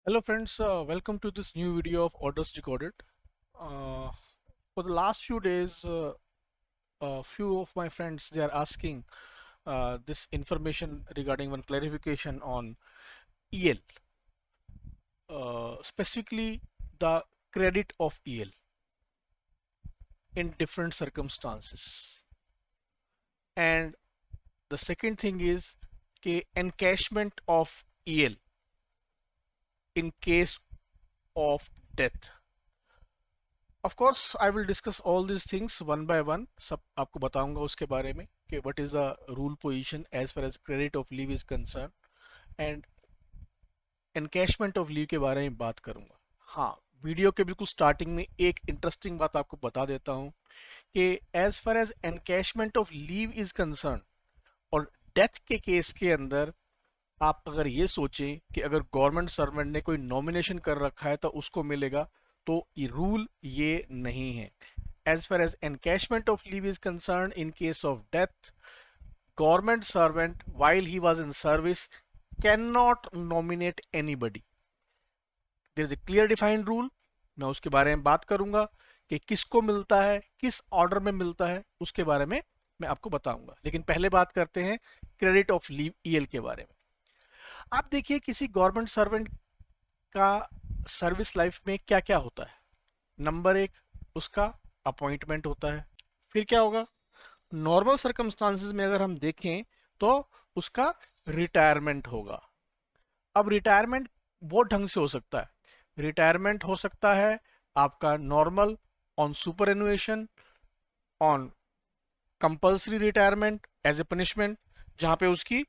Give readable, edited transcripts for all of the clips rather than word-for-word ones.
Hello friends, welcome to this new video of Orders Decoded. Uh, for the last few days, a few of my friends they are asking this information regarding one clarification on EL, specifically the credit of EL in different circumstances. And the second thing is encashment of EL in case of death. Of course, I will discuss all these things one by one. सब आपको बताऊंगा उसके बारे में कि what is the rule position as far as credit of leave is concerned and encashment of leave के बारे में बात करूंगा. हाँ, वीडियो के बिल्कुल स्टार्टिंग में एक इंटरेस्टिंग बात आपको बता देता हूँ कि as far as encashment of leave is concerned और डेथ के केस के अंदर आप अगर ये सोचें कि अगर गवर्नमेंट सर्वेंट ने कोई नॉमिनेशन कर रखा है तो उसको मिलेगा, तो ये रूल ये नहीं है. As far as encashment of leave is concerned, in case of death, government servant while he was in service cannot nominate anybody. There is a clear defined rule. मैं उसके बारे में बात करूंगा कि किसको मिलता है, किस ऑर्डर में मिलता है, उसके बारे में मैं आपको बताऊंगा. लेकिन पहले बात करते हैं क्रेडिट ऑफ लीव ईएल के बारे में. आप देखिए किसी गवर्नमेंट सर्वेंट का सर्विस लाइफ में क्या क्या होता है. नंबर एक, उसका अपॉइंटमेंट होता है. फिर क्या होगा, नॉर्मल सर्कमस्टांसेस में अगर हम देखें तो उसका रिटायरमेंट होगा. अब रिटायरमेंट बहुत ढंग से हो सकता है. रिटायरमेंट हो सकता है आपका normal, on superannuation, on compulsory retirement age a punishment जहां पे उसकी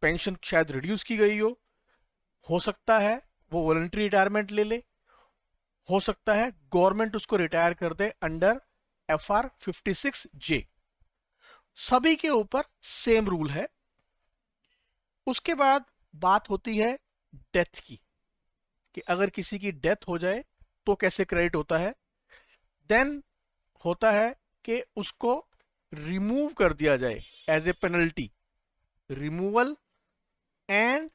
पेंशन शायद रिड्यूस की गई हो सकता है वो वॉलंटरी रिटायरमेंट ले ले, हो सकता है गवर्नमेंट उसको रिटायर कर दे अंडर FR 56J. सभी के ऊपर सेम रूल है. उसके बाद बात होती है डेथ की, कि अगर किसी की डेथ हो जाए तो कैसे क्रेडिट होता है. देन होता है कि उसको रिमूव कर दिया जाए as a penalty, removal and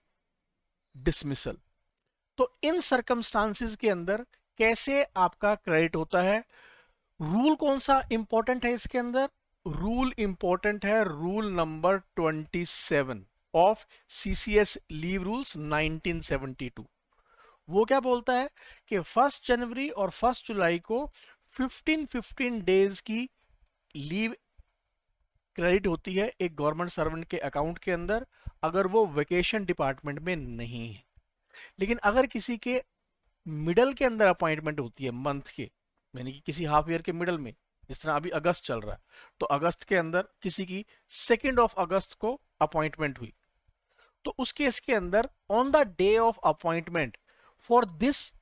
dismissal. तो इन सर्कमस्टांसेस के अंदर कैसे आपका क्रेडिट होता है. रूल कौन सा इंपॉर्टेंट है इसके अंदर. रूल इंपॉर्टेंट है rule number 27 of CCS leave rules 1972. वो क्या बोलता है कि 1 जनवरी और 1 जुलाई को 15 डेज की लीव क्रेडिट होती है एक गवर्नमेंट सर्वेंट के अकाउंट के अंदर, अगर वो वेकेशन डिपार्टमेंट में नहीं है. लेकिन अगर किसी के मिडल के अंदर अपॉइंटमेंट होती है मंथ के, यानी कि किसी हाफ ईयर के मिडल में, जिस तरह अभी अगस्त चल रहा है, तो अगस्त के अंदर किसी की 2 अगस्त को अपॉइंटमेंट हुई, तो उस केस के अंदर on the day of appointment for this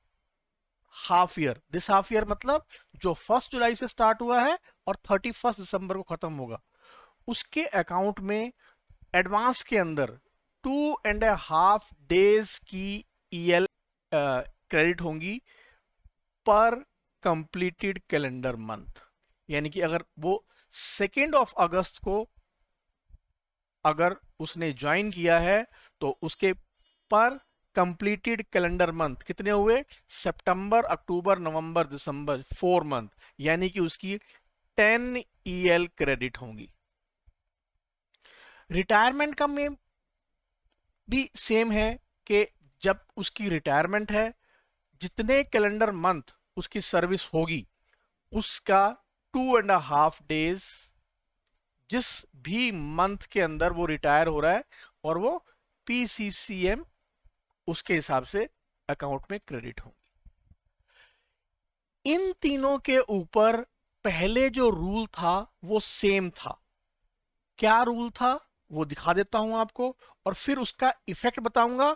half year, this half year मतलब जो 1 जुलाई से स्टार्ट हुआ है और 31 दिसंबर को खत्म होगा, उसके अकाउंट में एडवांस के अंदर 2.5 डेज की EL क्रेडिट होंगी पर कंप्लीटेड कैलेंडर मंथ. यानी कि अगर वो 2 अगस्त को अगर उसने ज्वाइन किया है तो उसके पर कंप्लीटेड कैलेंडर मंथ कितने हुए, सितंबर, अक्टूबर, नवंबर, दिसंबर, 4 मंथ, यानी कि उसकी 10 EL क्रेडिट होंगी. रिटायरमेंट का में भी सेम है कि जब उसकी रिटायरमेंट है, जितने कैलेंडर मंथ उसकी सर्विस होगी उसका 2.5 डेज जिस भी मंथ के अंदर वो रिटायर हो रहा है, और वो PCCM उसके हिसाब से अकाउंट में क्रेडिट होंगी. इन तीनों के ऊपर पहले जो रूल था वो सेम था. क्या रूल था वो दिखा देता हूं आपको, और फिर उसका इफेक्ट बताऊंगा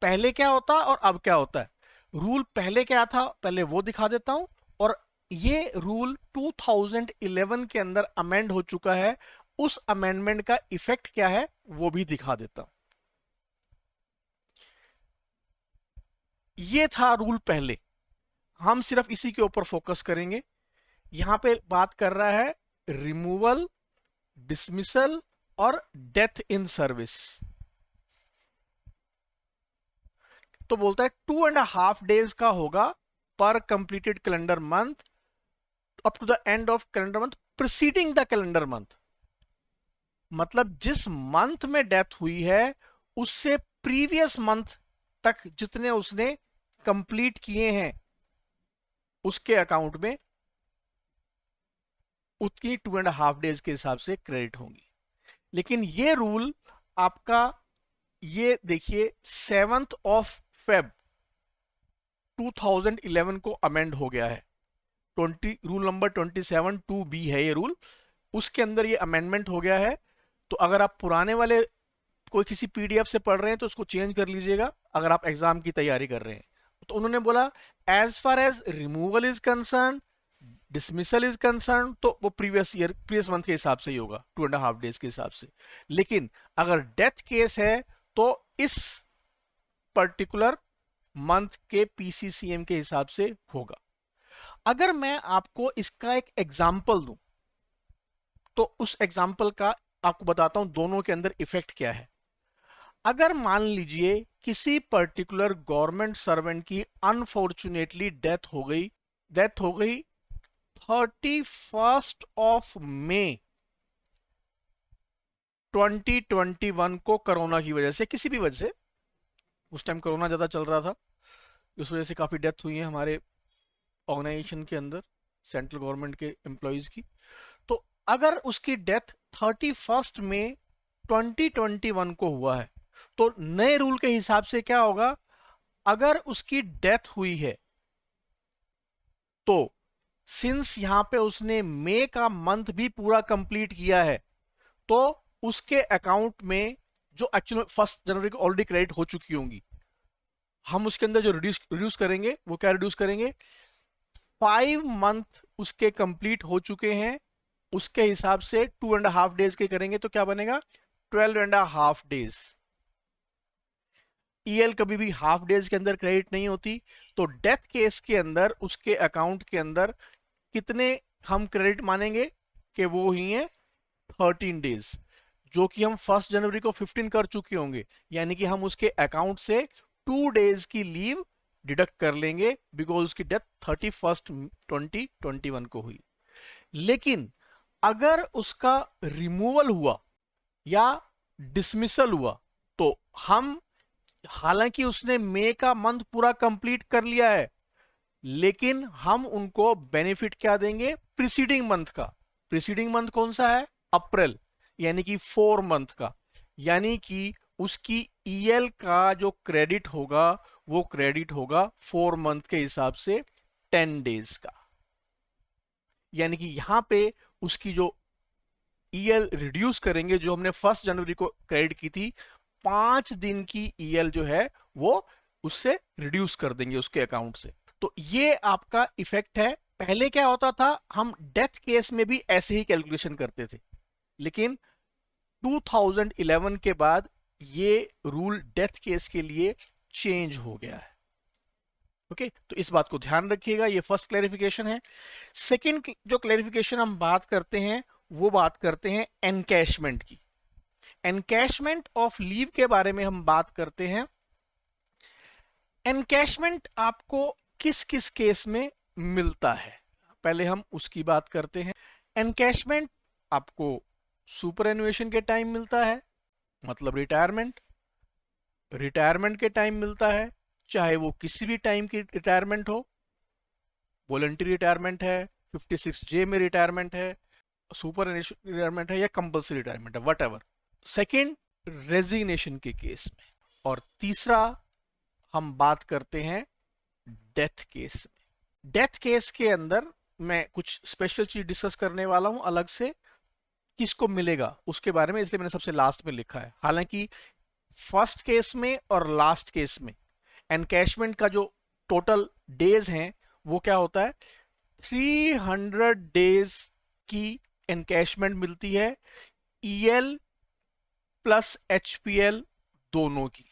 पहले क्या होता और अब क्या होता है. रूल पहले क्या था पहले वो दिखा देता हूं, और ये रूल 2011 के अंदर अमेंड हो चुका है, उस अमेंडमेंट का इफेक्ट क्या है वो भी दिखा देता हूं. ये था रूल पहले, हम सिर्फ इसी के ऊपर फोकस करेंगे. यहां पे बात कर रहा है रिमूवल, डिसमिसल और डेथ इन सर्विस. तो बोलता है 2.5 डेज का होगा पर completed calendar month up to the end of calendar month preceding the calendar month. मतलब जिस मंथ में डेथ हुई है उससे प्रीवियस मंथ तक जितने उसने कंप्लीट किए हैं उसके अकाउंट में उतनी 2.5 डेज के हिसाब से क्रेडिट होंगी। लेकिन ये रूल आपका, ये देखिए 7th of Feb 2011 को अमेंड हो गया है। रूल नंबर 27(2)(b) है ये रूल, उसके अंदर ये अमेंडमेंट हो गया है। तो अगर आप पुराने वाले कोई किसी पीडीएफ से पढ़ रहे हैं तो उसको चेंज कर लीजिएगा, अगर आप एग्जाम की तैयारी कर रहे हैं। तो उन्होंने बोला as far as removal is concern, dismissal is concern, तो वो प्रीवियस मंथ के हिसाब से ही होगा 2.5 डेज के हिसाब से। लेकिन अगर डेथ केस है तो इस पर्टिकुलर मंथ के पीसीसीएम के हिसाब से होगा। अगर मैं आपको इसका एक एग्जाम्पल दूं तो उस एग्जाम्पल का आपको बताता हूं दोनों के अंदर इफेक्ट क्या है। अगर मान लीजिए किसी पर्टिकुलर गवर्नमेंट सर्वेंट की अनफॉर्चुनेटली डेथ हो गई 31st of May 2021 को कोरोना की वजह से, किसी भी वजह से, उस टाइम कोरोना ज्यादा चल रहा था, उस वजह से काफी डेथ हुई है हमारे ऑर्गेनाइजेशन के अंदर सेंट्रल गवर्नमेंट के एम्प्लॉइज की। तो अगर उसकी डेथ 31 मई 2021 को हुआ है तो नए रूल के हिसाब से क्या होगा, अगर उसकी डेथ हुई है तो सिंस यहां पे उसने मई का मंथ भी पूरा कंप्लीट किया है तो उसके अकाउंट में जो एक्चुअल 1 जनवरी को ऑलरेडी क्रेडिट हो चुकी होंगी, हम उसके अंदर जो रिड्यूस करेंगे वो क्या रिड्यूस करेंगे, 5 मंथ उसके कंप्लीट हो चुके हैं उसके हिसाब से 2.5 डेज के करेंगे तो क्या बनेगा 12.5 डेज। ईएल कभी भी हाफ डेज के अंदर क्रेडिट नहीं होती, तो डेथ केस के अंदर उसके अकाउंट के अंदर कितने हम क्रेडिट मानेंगे कि वो ही है 13 डेज, जो कि हम 1 जनवरी को 15 कर चुके होंगे, यानी कि हम उसके अकाउंट से 2 डेज की लीव डिडक्ट कर लेंगे बिकॉज उसकी डेथ 31 2021 को हुई। लेकिन अगर उसका रिमूवल हुआ या डिसमिसल हुआ तो हम, हालांकि उसने मई का मंथ पूरा कंप्लीट कर लिया है, लेकिन हम उनको बेनिफिट क्या देंगे, प्रीसीडिंग मंथ का। प्रीसीडिंग मंथ कौन सा है, अप्रैल, यानी कि 4 मंथ का, यानी कि उसकी ईएल का जो क्रेडिट होगा वो क्रेडिट होगा 4 मंथ के हिसाब से 10 डेज का। यानी कि यहां पे उसकी जो ईएल रिड्यूस करेंगे, जो हमने 1 जनवरी को क्रेडिट की थी, 5 दिन की ईएल जो है वो उससे रिड्यूस कर देंगे उसके अकाउंट से। तो ये आपका इफेक्ट है। पहले क्या होता था, हम डेथ केस में भी ऐसे ही कैलकुलेशन करते थे, लेकिन 2011 के बाद ये रूल डेथ केस के लिए चेंज हो गया है। ओके, तो इस बात को ध्यान रखिएगा, ये फर्स्ट क्लैरिफिकेशन है। सेकंड जो क्लैरिफिकेशन हम बात करते हैं वो बात करते हैं एनकैशमेंट की। एनकैशमेंट ऑफ लीव के बारे में हम बात करते हैं। एनकैशमेंट आपको किस किस केस में मिलता है, पहले हम उसकी बात करते हैं। एनकैशमेंट आपको सुपर एनुएशन के टाइम मिलता है, मतलब रिटायरमेंट के टाइम मिलता है, चाहे वो किसी भी टाइम की रिटायरमेंट हो, वॉलंटरी रिटायरमेंट है, 56J में रिटायरमेंट है, सुपर रिटायरमेंट है या कंपल्सरी रिटायरमेंट है, वट। सेकेंड, रेजिग्नेशन के केस में। और तीसरा हम बात करते हैं डेथ केस में। डेथ केस के अंदर मैं कुछ स्पेशल चीज डिस्कस करने वाला हूं अलग से, किसको मिलेगा उसके बारे में, इसलिए मैंने सबसे लास्ट में लिखा है। हालांकि फर्स्ट केस में और लास्ट केस में एनकैशमेंट का जो टोटल डेज हैं वो क्या होता है, 300 डेज की एनकैशमेंट मिलती है, ईएल प्लस एचपीएल दोनों की।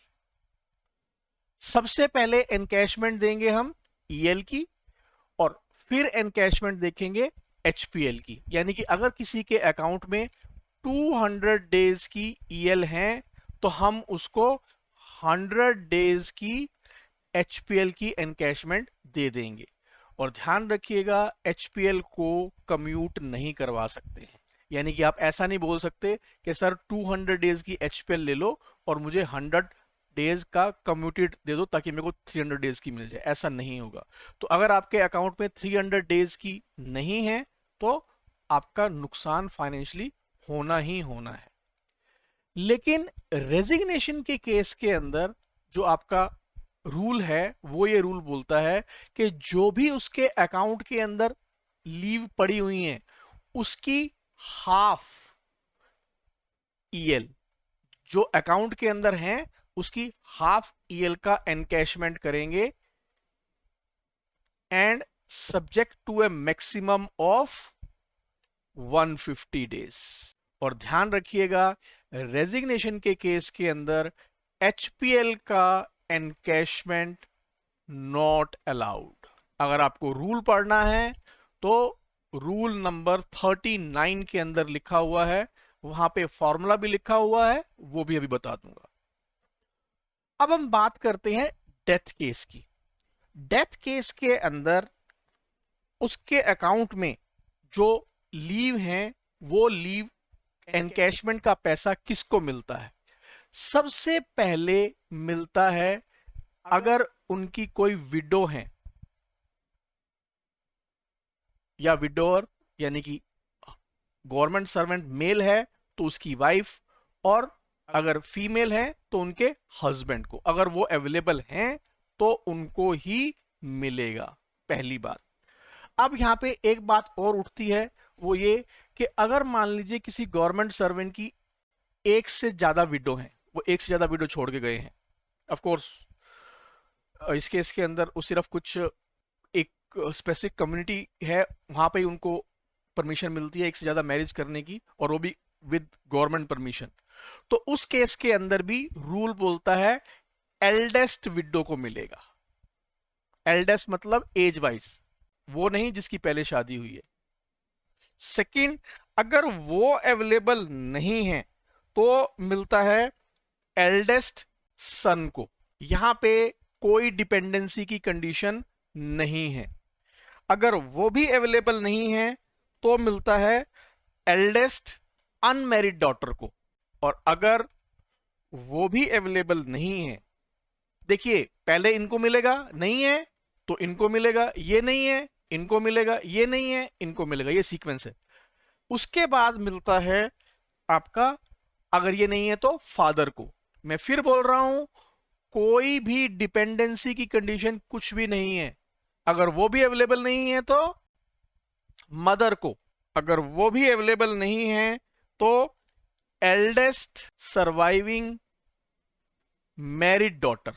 सबसे पहले एनकैशमेंट देंगे हम ईएल की और फिर एनकैशमेंट देखेंगे एचपीएल की। यानी कि अगर किसी के अकाउंट में 200 डेज की ईएल हैं तो हम उसको 100 डेज की HPL की एनकैशमेंट दे देंगे। और ध्यान रखिएगा HPL को कम्यूट नहीं करवा सकते हैं, यानी कि आप ऐसा नहीं बोल सकते कि सर 200 डेज की HPL ले लो और मुझे 100 डेज का कम्यूटेड दे दो ताकि मेरे को 300 डेज की मिल जाए, ऐसा नहीं होगा। तो अगर आपके अकाउंट में 300 डेज की नहीं है तो आपका नुकसान फाइनेंशियली होना ही होना है। लेकिन रेजिग्नेशन के केस के अंदर जो आपका रूल है वो ये रूल बोलता है कि जो भी उसके अकाउंट के अंदर लीव पड़ी हुई है उसकी हाफ EL जो अकाउंट के अंदर है उसकी हाफ EL का एनकैशमेंट करेंगे and subject to a maximum of 150 days. और ध्यान रखिएगा रेजिग्नेशन के केस के अंदर HPL का एनकैशमेंट नॉट अलाउड। अगर आपको रूल पढ़ना है तो रूल नंबर 39 के अंदर लिखा हुआ है, वहां पे फॉर्मूला भी लिखा हुआ है, वो भी अभी बता दूंगा। अब हम बात करते हैं डेथ केस की। डेथ केस के अंदर उसके अकाउंट में जो लीव हैं वो लीव एनकैशमेंट का पैसा किसको मिलता है? सबसे पहले मिलता है अगर उनकी कोई विडो है या विडोअर, यानी कि गवर्नमेंट सर्वेंट मेल है तो उसकी वाइफ, और अगर फीमेल है तो उनके हस्बैंड को, अगर वो अवेलेबल हैं तो उनको ही मिलेगा, पहली बात। अब यहां पे एक बात और उठती है, वो ये कि अगर मान लीजिए किसी गवर्नमेंट सर्वेंट की एक से ज्यादा विडो है, वो एक से ज्यादा विडो छोड़ के गए हैं, ऑफ कोर्स इस केस के अंदर वो सिर्फ कुछ एक स्पेसिफिक कम्युनिटी है वहां पे उनको परमिशन मिलती है एक से ज्यादा मैरिज करने की, और वो भी विद गवर्नमेंट परमिशन। तो उस केस के अंदर भी रूल बोलता है एल्डेस्ट विडो को मिलेगा। एल्डेस्ट मतलब एज वाइज, वो नहीं जिसकी पहले शादी हुई है। सेकंड, अगर वो अवेलेबल नहीं है तो मिलता है एल्डेस्ट सन को। यहां पे कोई डिपेंडेंसी की कंडीशन नहीं है। अगर वो भी अवेलेबल नहीं है तो मिलता है एल्डेस्ट अनमैरिड डॉटर को। और अगर वो भी अवेलेबल नहीं है, देखिए पहले इनको मिलेगा, नहीं है तो इनको मिलेगा, ये नहीं है इनको मिलेगा, ये नहीं है इनको मिलेगा, ये सीक्वेंस है। उसके बाद मिलता है आपका, अगर ये नहीं है तो फादर को। मैं फिर बोल रहा हूं, कोई भी डिपेंडेंसी की कंडीशन कुछ भी नहीं है। अगर वो भी अवेलेबल नहीं है तो मदर को, अगर वो भी अवेलेबल नहीं है तो एल्डेस्ट सर्वाइविंग मैरिड डॉटर।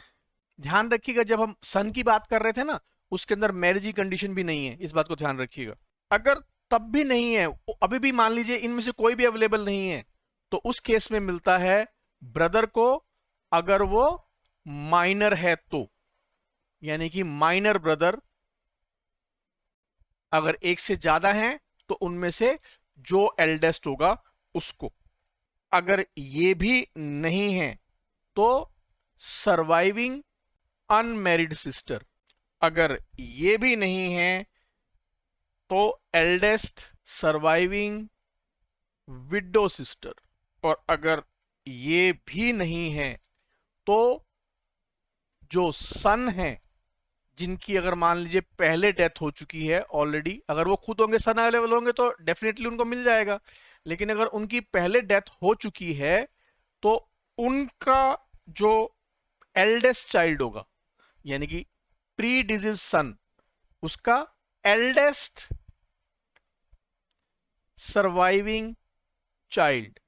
ध्यान रखिएगा जब हम सन की बात कर रहे थे ना, उसके अंदर मैरिज की कंडीशन भी नहीं है, इस बात को ध्यान रखिएगा। अगर तब भी नहीं है, अभी भी मान लीजिए इनमें से कोई भी अवेलेबल नहीं है, तो उस केस में मिलता है ब्रदर को, अगर वो माइनर है तो, यानी कि माइनर ब्रदर। अगर एक से ज्यादा हैं तो उनमें से जो एल्डेस्ट होगा उसको। अगर ये भी नहीं है तो सर्वाइविंग अनमैरिड सिस्टर। अगर ये भी नहीं है तो एल्डेस्ट सर्वाइविंग विडो सिस्टर। और अगर ये भी नहीं है तो जो सन है, जिनकी अगर मान लीजिए पहले डेथ हो चुकी है ऑलरेडी, अगर वो खुद होंगे सन अवेलेबल होंगे तो डेफिनेटली उनको मिल जाएगा। लेकिन अगर उनकी पहले डेथ हो चुकी है तो उनका जो एल्डेस्ट चाइल्ड होगा, यानी कि प्री डिजीज सन, उसका एल्डेस्ट सर्वाइविंग चाइल्ड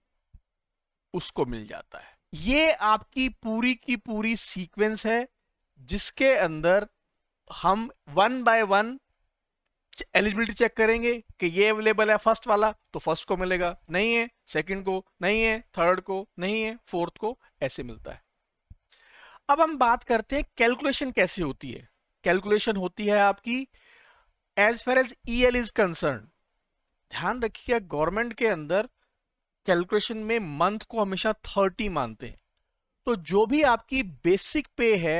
उसको मिल जाता है। ये आपकी पूरी की पूरी सीक्वेंस है जिसके अंदर हम one by one eligibility check करेंगे कि ये अवेलेबल है फर्स्ट वाला तो फर्स्ट को मिलेगा, नहीं है सेकंड को, नहीं है थर्ड को, नहीं है फोर्थ को, ऐसे मिलता है। अब हम बात करते हैं कैलकुलेशन कैसे होती है। कैलकुलेशन होती है आपकी as far as EL is concern. ध्यान रखिए गवर्नमेंट के अंदर कैलकुलेशन में मंथ को हमेशा 30 मानते हैं। तो जो भी आपकी बेसिक पे है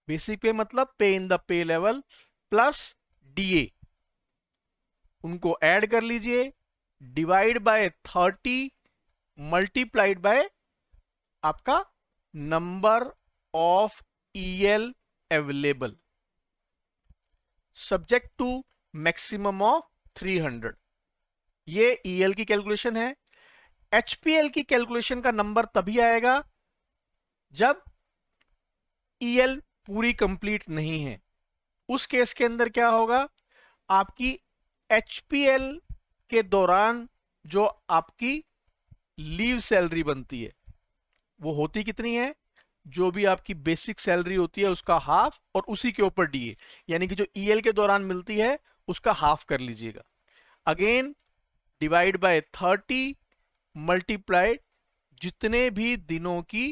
बेसिक पे मतलब pay in the pay level plus DA, उनको ऐड कर लीजिए, डिवाइड बाय 30 मल्टीप्लाइड बाय आपका number of EL available subject to maximum of 300। ये EL की कैलकुलेशन है। HPL की कैलकुलेशन का नंबर तभी आएगा जब EL पूरी कंप्लीट नहीं है। उस केस के अंदर क्या होगा, आपकी HPL के दौरान जो आपकी लीव सैलरी बनती है वो होती कितनी है, जो भी आपकी बेसिक सैलरी होती है उसका हाफ और उसी के ऊपर DA, यानी कि जो EL के दौरान मिलती है उसका हाफ कर लीजिएगा। अगेन डिवाइड बाय 30 मल्टीप्लाइड जितने भी दिनों की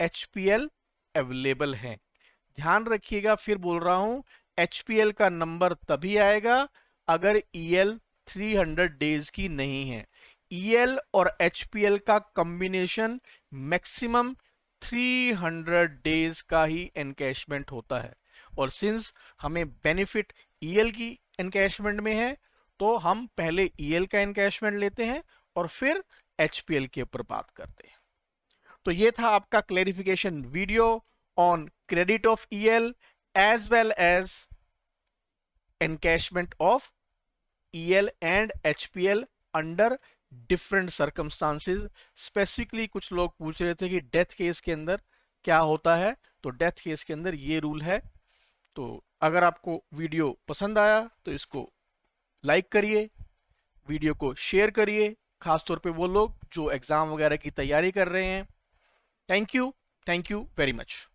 HPL अवेलेबल है। ध्यान रखिएगा, फिर बोल रहा हूं, HPL का नंबर तभी आएगा अगर EL 300 डेज की नहीं है। EL और HPL का कॉम्बिनेशन मैक्सिमम 300 डेज का ही एनकैशमेंट होता है, और सिंस हमें बेनिफिट EL की एनकैशमेंट में है तो हम पहले EL का एनकैशमेंट लेते हैं और फिर HPL के ऊपर बात करते हैं। तो ये था आपका clarification video on credit of EL as well as encashment of EL and HPL under different circumstances. Specifically कुछ लोग पूछ रहे थे कि डेथ केस के अंदर क्या होता है, तो डेथ केस के अंदर ये रूल है। तो अगर आपको वीडियो पसंद आया तो इसको लाइक करिए, वीडियो को शेयर करिए, खासतौर पे वो लोग जो एग्जाम वगैरह की तैयारी कर रहे हैं। Thank you very much.